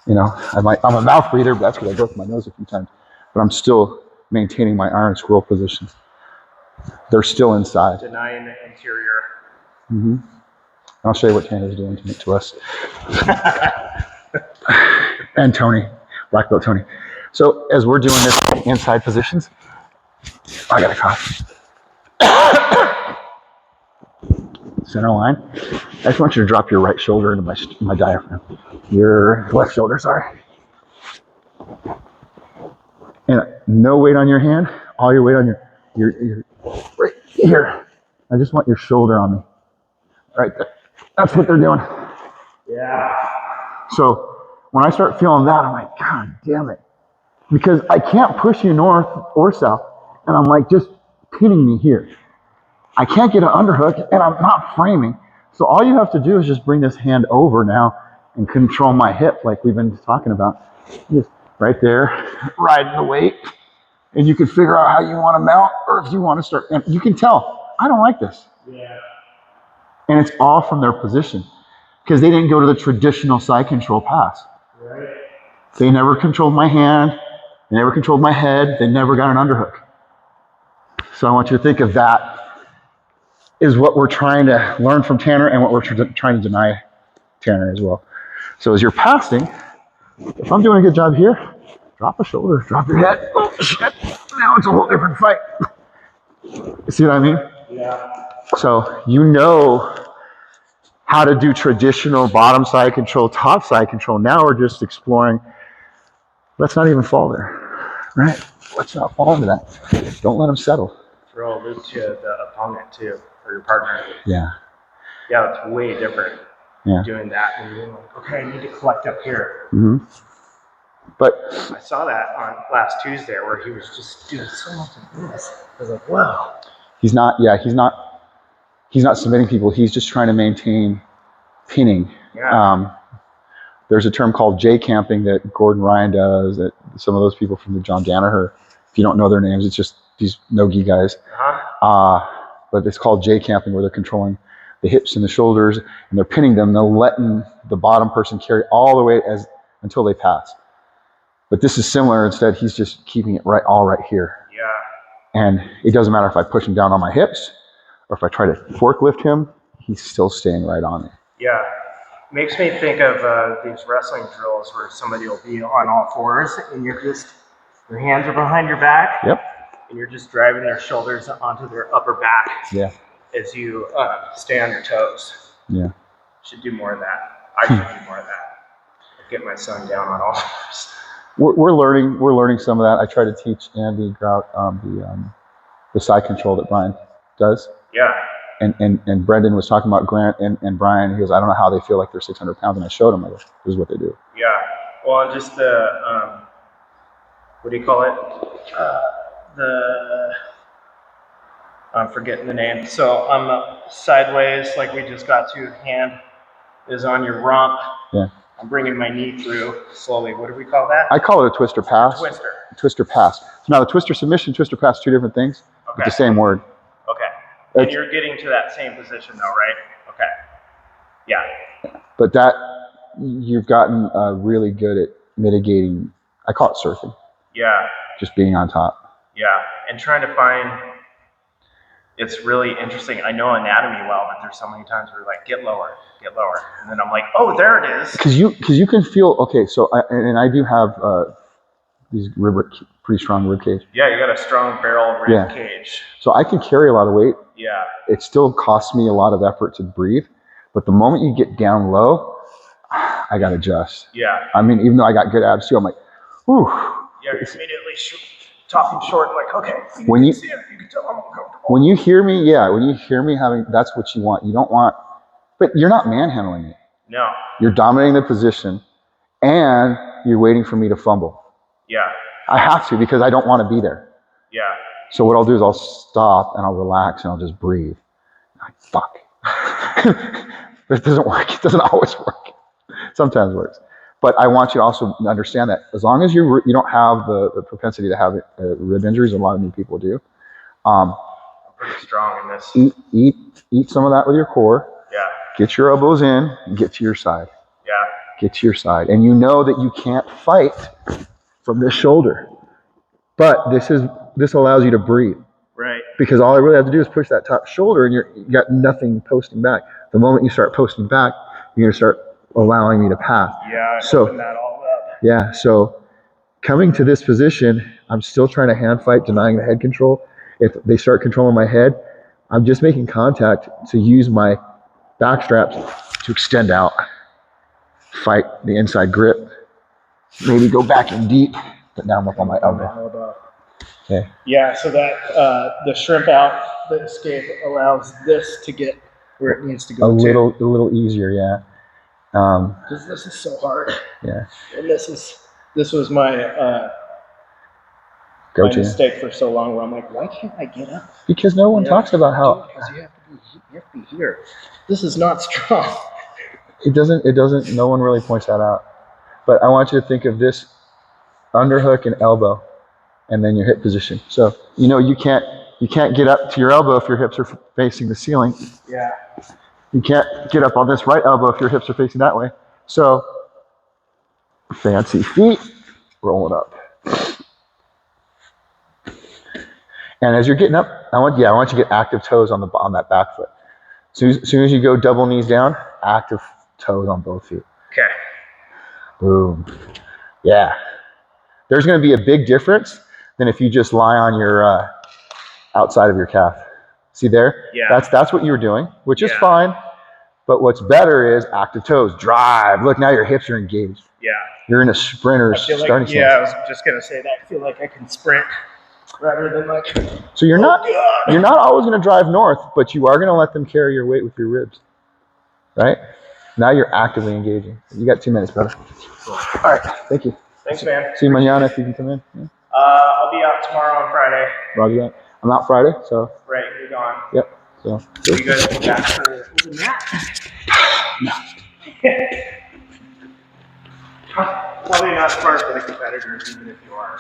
S1: You know, I'm a mouth breather, but that's because I broke my nose a few times. But I'm still maintaining my iron squirrel position. They're still inside.
S2: Denying the interior.
S1: Mm-hmm. I'll show you what Tanner's doing to us. And Tony, black belt Tony. So as we're doing this inside positions, I got a cough. Center line. I just want you to drop your right shoulder into my diaphragm. Your left shoulder, sorry. And no weight on your hand. All your weight on your right here. I just want your shoulder on me. Right there. That's what they're doing.
S2: Yeah.
S1: So when I start feeling that, I'm like, God damn it. Because I can't push you north or south. And I'm like, just pinning me here. I can't get an underhook and I'm not framing. So all you have to do is just bring this hand over now and control my hip like we've been talking about. Just right there, riding the weight. And you can figure out how you want to mount or if you want to start. And you can tell, I don't like this.
S2: Yeah.
S1: And it's all from their position because they didn't go to the traditional side control pass.
S2: Right.
S1: They never controlled my hand. They never controlled my head. They never got an underhook. So I want you to think of that is what we're trying to learn from Tanner and what we're trying to deny Tanner as well. So as you're passing, if I'm doing a good job here, drop a shoulder, drop your head. Oh, shit. Now it's a whole different fight. You see what I mean?
S2: Yeah.
S1: So you know how to do traditional bottom side control, top side control. Now we're just exploring, let's not even fall there, right? Let's not fall into that. Don't let them settle.
S2: Throw a loop to the opponent too, or your partner.
S1: Yeah.
S2: Yeah, it's way different.
S1: Yeah.
S2: Doing that and you're like, okay, I need to collect up here.
S1: Mm-hmm. But
S2: I saw that on last Tuesday where he was just doing so much of this. I was like, wow.
S1: he's not submitting people. He's just trying to maintain pinning.
S2: Yeah.
S1: There's a term called J camping that Gordon Ryan does, that some of those people from the John Danaher, if you don't know their names, it's just these no-gi guys. But it's called J camping, where they're controlling the hips and the shoulders, and they're pinning them. They're letting the bottom person carry all the way until they pass. But this is similar. Instead, he's just keeping it all right here.
S2: Yeah.
S1: And it doesn't matter if I push him down on my hips or if I try to forklift him, he's still staying right on me.
S2: Yeah. Makes me think of these wrestling drills where somebody will be on all fours and your hands are behind your back.
S1: Yep.
S2: And you're just driving their shoulders onto their upper back.
S1: Yeah.
S2: As you stay on your toes.
S1: Yeah.
S2: Should do more of that. I should do more of that. Get my son down on all fours.
S1: We're learning some of that. I try to teach Andy Grout the side control that Brian does.
S2: Yeah.
S1: And Brendan was talking about Grant and Brian. He goes, I don't know how they feel like they're 600 pounds. And I showed him, I go, this is what they do.
S2: Yeah. Well, and just the, what do you call it? I'm forgetting the name. So on the sideways, like we just got to, hand is on your rump.
S1: Yeah.
S2: I'm bringing my knee through slowly. What do we call that?
S1: I call it a twister pass.
S2: Twister.
S1: Twister pass. So now the twister submission, twister pass, two different things.
S2: Okay.
S1: But the same word.
S2: Okay. And you're getting to that same position though, right? Okay. Yeah.
S1: But that, you've gotten really good at mitigating, I call it surfing.
S2: Yeah.
S1: Just being on top.
S2: Yeah. And trying to find, it's really interesting. I know anatomy well, but there's so many times where like, get lower. And then I'm like, oh, there it is.
S1: Because you can feel, okay, so, I do have these pretty strong rib cage.
S2: Yeah, you got a strong barrel rib cage.
S1: So I can carry a lot of weight.
S2: Yeah.
S1: It still costs me a lot of effort to breathe. But the moment you get down low, I got to adjust.
S2: Yeah.
S1: I mean, even though I got good abs too, I'm like, whew.
S2: Yeah, you're immediately talking short, like, okay,
S1: when you
S2: can tell I'm uncomfortable.
S1: When you hear me having, that's what you want. You don't want, but you're not manhandling it.
S2: No.
S1: You're dominating the position, and you're waiting for me to fumble.
S2: Yeah.
S1: I have to because I don't want to be there.
S2: Yeah.
S1: So what I'll do is I'll stop and I'll relax and I'll just breathe. Like, fuck. It doesn't work. It doesn't always work. Sometimes it works. But I want you to also understand that as long as you don't have the propensity to have rib injuries, a lot of new people do.
S2: I'm pretty strong in this.
S1: Eat some of that with your core.
S2: Yeah.
S1: Get your elbows in and get to your side.
S2: Yeah.
S1: Get to your side. And you know that you can't fight from this shoulder. But this allows you to breathe.
S2: Right.
S1: Because all I really have to do is push that top shoulder and you got nothing posting back. The moment you start posting back, you're going to start allowing me to pass.
S2: Yeah,
S1: so
S2: open that all up.
S1: Yeah, so coming to this position, I'm still trying to hand fight, denying the head control. If they start controlling my head, I'm just making contact to use my back straps to extend out, fight the inside grip, maybe go back in deep, but now I'm up on my elbow. Okay.
S2: Yeah, so that the shrimp out, the escape allows this to get where it needs to go.
S1: A little easier, yeah.
S2: Because this is so hard.
S1: Yeah.
S2: And this was my my mistake for so long, where I'm like, why can't I get up?
S1: Because no one talks about how.
S2: Because you have to be here. This is not strong.
S1: It doesn't. No one really points that out. But I want you to think of this underhook and elbow, and then your hip position. So you can't get up to your elbow if your hips are facing the ceiling.
S2: Yeah.
S1: You can't get up on this right elbow if your hips are facing that way. So fancy feet, roll it up. And as you're getting up, I want you to get active toes on that back foot. So as soon as you go double knees down, active toes on both feet.
S2: Okay.
S1: Boom. Yeah. There's going to be a big difference than if you just lie on your outside of your calf. See there?
S2: Yeah.
S1: That's what you were doing, which is fine. But what's better is active toes, drive. Look, now your hips are engaged.
S2: Yeah.
S1: You're in a sprinter's starting stance.
S2: Yeah, I was just gonna say that. I feel like I can sprint rather than like.
S1: So you're not always going to drive north, but you are going to let them carry your weight with your ribs, right? Now you're actively engaging. You got 2 minutes, brother.
S2: Cool.
S1: All right. Thank you.
S2: Thanks, man.
S1: See you mañana if you can come in. Yeah.
S2: I'll be out tomorrow on Friday.
S1: Roger that. I'm out Friday, so.
S2: Right, you're gone.
S1: Yep. So.
S2: You guys will be back for the mat?
S1: No.
S2: Probably not smart for the competitors, even if you are.